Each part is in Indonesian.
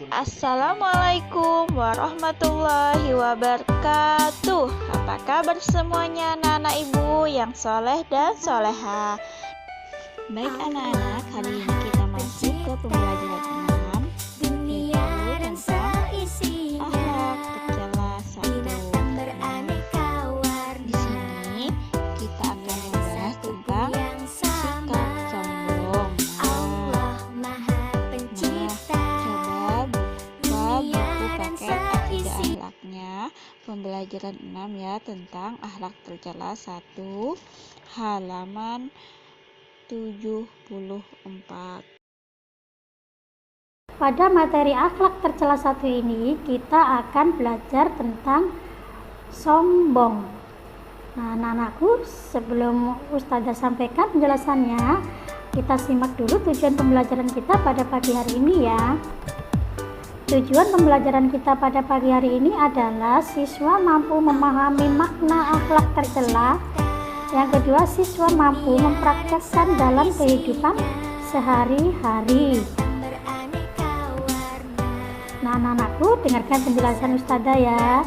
Assalamualaikum warahmatullahi wabarakatuh. Apa kabar semuanya anak-anak ibu yang soleh dan soleha? Baik anak-anak, hari ini kita masuk ke pembelajaran 6, yaitu tentang akhlak tercela 1. Di sini kita akan membahas tentang sikap sombong. Buku paket akidah akhlaknya pembelajaran 6 ya, tentang akhlak tercela 1 halaman 74. Pada materi akhlak tercela 1 ini kita akan belajar tentang sombong. Nah, anak-anakku, sebelum Ustazah sampaikan penjelasannya, kita simak dulu tujuan pembelajaran kita pada pagi hari ini ya. Tujuan pembelajaran kita pada pagi hari ini adalah siswa mampu memahami makna akhlak tercela. Yang kedua, siswa mampu mempraktekkan dalam kehidupan sehari-hari. Nah, anak-anakku, dengarkan penjelasan Ustazah ya.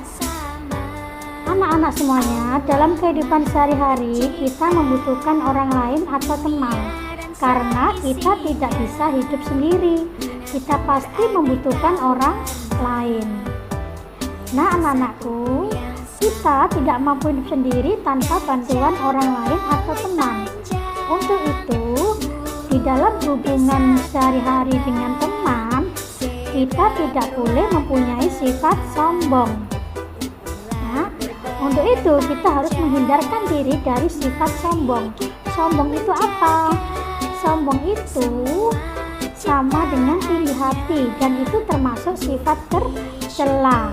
Anak-anak semuanya, dalam kehidupan sehari-hari kita membutuhkan orang lain atau teman. Karena kita tidak bisa hidup sendiri, kita pasti membutuhkan orang lain. Nah, anak-anakku, kita tidak mampu hidup sendiri tanpa bantuan orang lain atau teman. Untuk itu, di dalam hubungan sehari-hari dengan teman, kita tidak boleh mempunyai sifat sombong. Nah, untuk itu kita harus menghindarkan diri dari sifat sombong. Sombong itu apa? Sombong itu sama dengan tinggi hati, dan itu termasuk sifat tercela.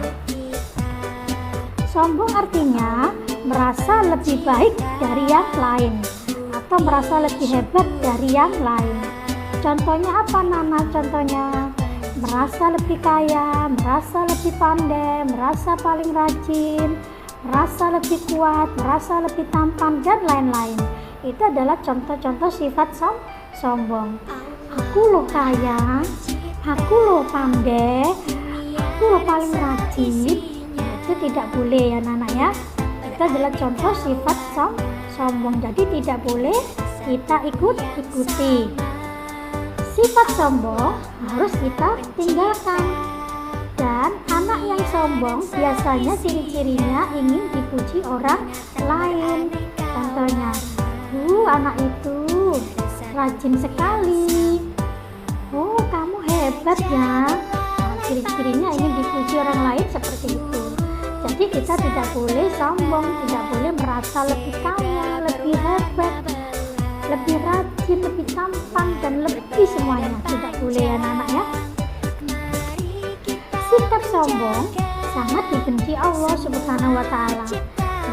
Sombong artinya merasa lebih baik dari yang lain atau merasa lebih hebat dari yang lain. Contohnya apa, Nana? Contohnya merasa lebih kaya, merasa lebih pandai, merasa paling rajin, merasa lebih kuat, merasa lebih tampan, dan lain-lain. Itu adalah contoh-contoh sifat sombong. Aku loh kaya, aku loh pandai, aku loh paling rajin. Itu tidak boleh ya Nana ya. Itu adalah contoh sifat sombong. Jadi tidak boleh kita ikuti. Sifat sombong harus kita tinggalkan. Dan anak yang sombong biasanya ciri-cirinya ingin dipuji orang lain. Contohnya, anak itu rajin sekali. Oh, kamu hebat ya. Nah, ciri-cirinya ingin dipuji orang lain seperti itu. Jadi kita tidak boleh sombong, tidak boleh merasa lebih kaya, lebih hebat, lebih rajin, lebih tampan, dan lebih semuanya. Tidak boleh ya anak-anak ya. Sikap sombong sangat dibenci Allah Subhanahu wa Ta'ala.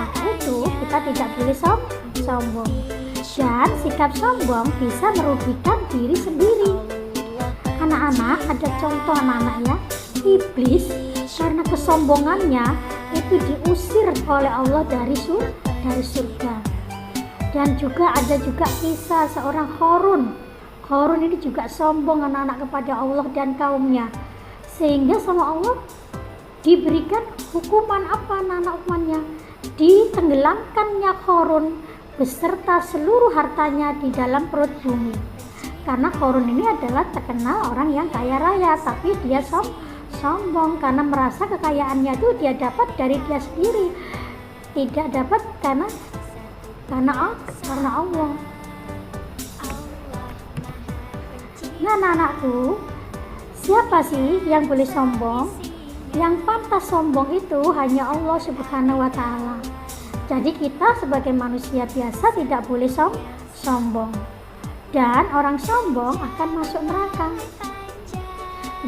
Maka itu kita tidak boleh sombong. Dan sikap sombong bisa merugikan diri sendiri. Anak-anak, ada contoh anak-anak ya. Iblis karena kesombongannya itu diusir oleh Allah dari surga. Dan juga ada kisah seorang Qarun. Qarun ini juga sombong anak-anak kepada Allah dan kaumnya. Sehingga sama Allah diberikan hukuman apa anak-anak hukumannya? Ditenggelamkannya Qarun beserta seluruh hartanya di dalam perut bumi. Karena Qarun ini adalah terkenal orang yang kaya raya, tapi dia sombong karena merasa kekayaannya itu dia dapat dari dia sendiri, tidak dapat karena Allah. Nah, anak-anakku, siapa sih yang boleh sombong? Yang pantas sombong itu hanya Allah Subhanahu wa Ta'ala. Jadi kita sebagai manusia biasa tidak boleh sombong. Dan orang sombong akan masuk neraka.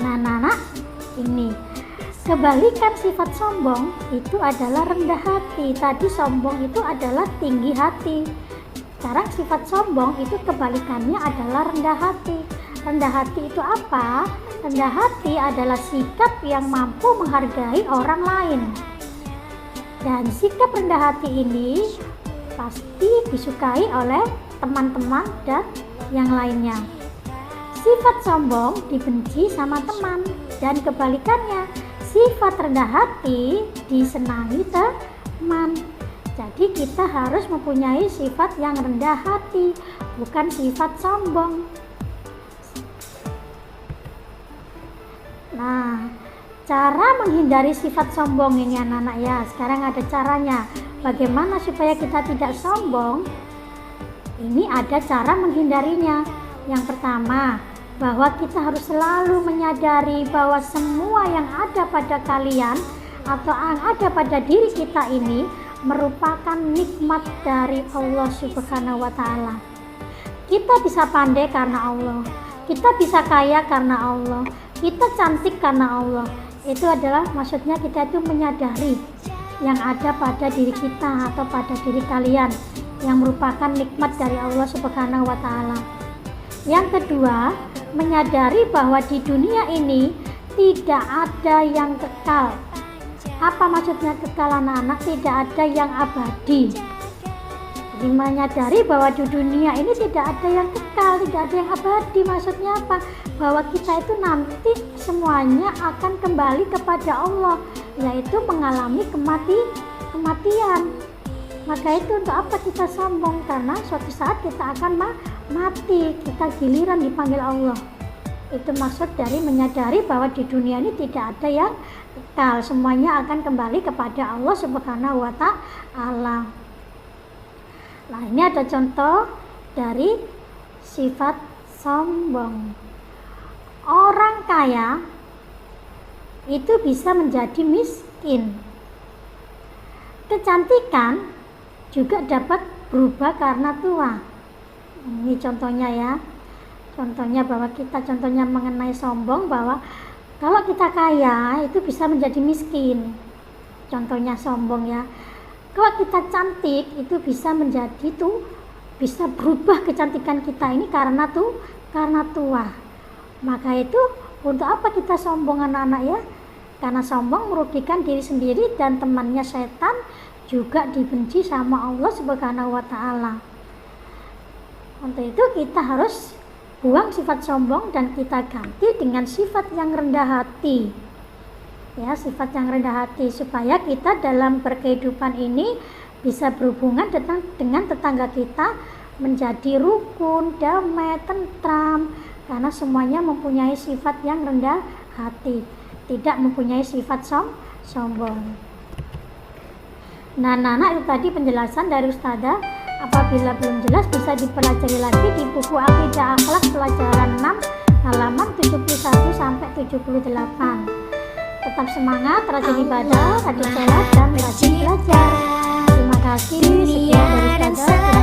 Nah, anak-anak, ini kebalikan sifat sombong itu adalah rendah hati. Tadi sombong itu adalah tinggi hati. Sekarang sifat sombong itu kebalikannya adalah rendah hati. Rendah hati itu apa? Rendah hati adalah sikap yang mampu menghargai orang lain. Dan sikap rendah hati ini pasti disukai oleh teman-teman dan yang lainnya. sifat sombong dibenci sama teman, dan kebalikannya, sifat rendah hati disenangi teman. Jadi kita harus mempunyai sifat yang rendah hati, bukan sifat sombong. Nah, cara menghindari sifat sombong ini anak-anak ya. Sekarang ada caranya. Bagaimana supaya kita tidak sombong? Ini ada cara menghindarinya. Yang pertama, bahwa kita harus selalu menyadari bahwa semua yang ada pada kalian atau yang ada pada diri kita ini merupakan nikmat dari Allah Subhanahu wa Ta'ala. Kita bisa pandai karena Allah, kita bisa kaya karena Allah, kita cantik karena Allah. Itu adalah maksudnya kita itu menyadari yang ada pada diri kita atau pada diri kalian yang merupakan nikmat dari Allah Subhanahu wa Ta'ala. Yang kedua, menyadari bahwa di dunia ini tidak ada yang kekal. Apa maksudnya kekal anak-anak? Tidak ada yang abadi. Jadi menyadari bahwa di dunia ini tidak ada yang kekal, tidak ada yang abadi. Maksudnya apa? Bahwa kita itu nanti semuanya akan kembali kepada Allah, yaitu mengalami kematian. Maka itu untuk apa kita sombong? Karena suatu saat kita akan mati, kita giliran dipanggil Allah. Itu maksud dari menyadari bahwa di dunia ini tidak ada yang kekal, semuanya akan kembali kepada Allah Subhanahu wa Ta'ala. Nah, ini ada contoh dari sifat sombong. Orang kaya itu bisa menjadi miskin. Kecantikan juga dapat berubah karena tua. Ini contohnya ya. Contohnya bahwa kita mengenai sombong, bahwa kalau kita kaya itu bisa menjadi miskin. Contohnya sombong ya. Kalau kita cantik itu bisa menjadi bisa berubah kecantikan kita ini karena tua. Maka itu untuk apa kita sombong anak-anak ya? Karena sombong merugikan diri sendiri dan temannya setan, juga dibenci sama Allah Subhanahu wa Ta'ala. Untuk itu kita harus buang sifat sombong dan kita ganti dengan sifat yang rendah hati. Ya, sifat yang rendah hati supaya kita dalam berkehidupan ini bisa berhubungan dengan tetangga kita menjadi rukun, damai, tentram, karena semuanya mempunyai sifat yang rendah hati, tidak mempunyai sifat sombong. Nah, itu tadi penjelasan dari Ustazah. Apabila belum jelas bisa dipelajari lagi di buku Aqidah Akhlak pelajaran 6 halaman 71 sampai 78. Tetap semangat, rajin ibadah, rajin sholat, dan rajin belajar. Terima kasih. Sekian dari Ustazah.